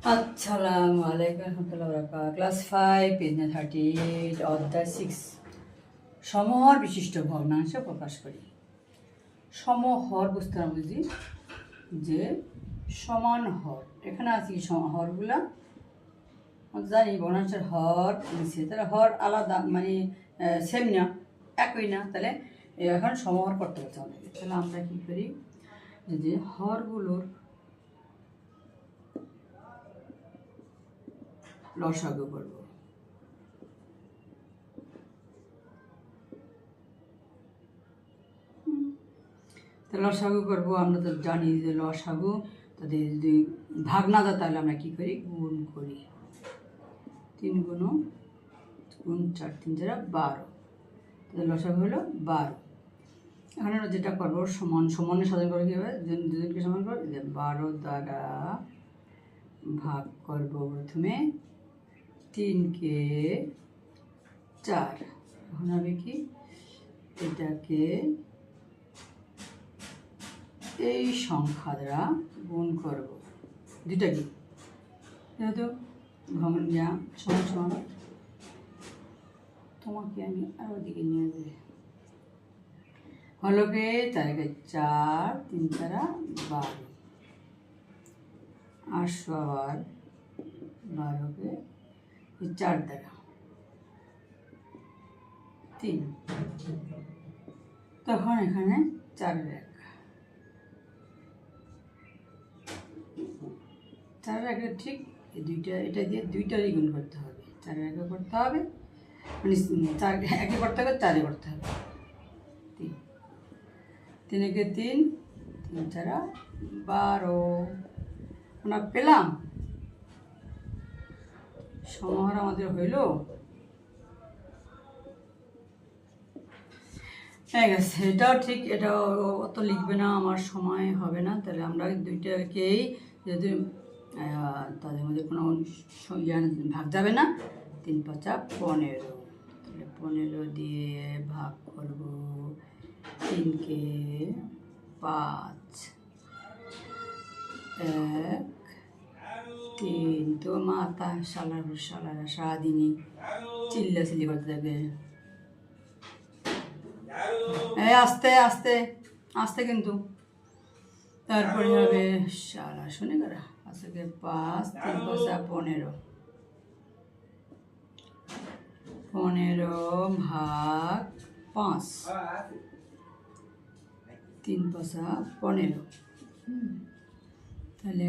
আসসালামু আলাইকুম রহমতুল্লাহ বরকাত। ক্লাস 5 পেজ 38 অধ্যায় 6 সমহর বিশিষ্ট ভগ্নাংশ প্রকাশ করি। সমহর বুঝতে না বুঝি যে সমান হর, এখানে আছে কি হরগুলা জানি ভগ্নাংশের হর নিচে, তাহলে হর আলাদা মানে সেম না, একই না, তাহলে এখন সমহর করতে হচ্ছে আমাদেরকে। তাহলে আমরা কী করি যে হরগুলোর লসাগু করব। তো লসাগু করবো, আমরা তো জানি যে লসাগু তাদের যদি ভাগ না যায় তাহলে আমরা কী করি, গুণ করি। 3 গুণ 4 3 যারা 12, তাহলে লসাগু হলো 12। এখন আমরা যেটা করবো সমান সমানের সাথে করে কী হবে, দুজনকে সমান করবো, 12 দ্বারা ভাগ করব। প্রথমে 3কে 4, এখন হবে কি এটাকে এই সংখ্যা দ্বারা গুণ করব, দুটা কি যেহেতু সমান সমান, তোমাকে আমি আর ওদিকে নিয়ে যাই। হলো কে 4কে 4 3 4 12, 800 আবার 12কে 4 দ্বারা 3, তখন এখানে 4 একে ঠিক এই দুইটা, এটা দিয়ে দুইটারই গুণ করতে হবে, 4 একে করতে হবে, মানে 4 একে করতে হবে, 4 করতে হবে। 3 একে 3 3 4 12, আমরা পেলাম সমহর আমাদের হইল হয়ে গেছে। এটাও ঠিক, এটাও অত লিখবে না, আমার সময় হবে না। তাহলে আমরা দুইটাকেই যেহেতু তাদের মধ্যে কোনো ভাগ যাবে না, 3 5 15, তাহলে 15 দিয়ে ভাগ করব। 3কে 5 1 3, তো মাথা সালারা সারাদিনই চিল্লাচিল্লি করতে থাকবে। আস্তে আস্তে আস্তে কিন্তু, তারপরে হবে শালা শুনে করা আজকে 5 3 5 15, 15 ভাগ 5, 3 5 15, তাহলে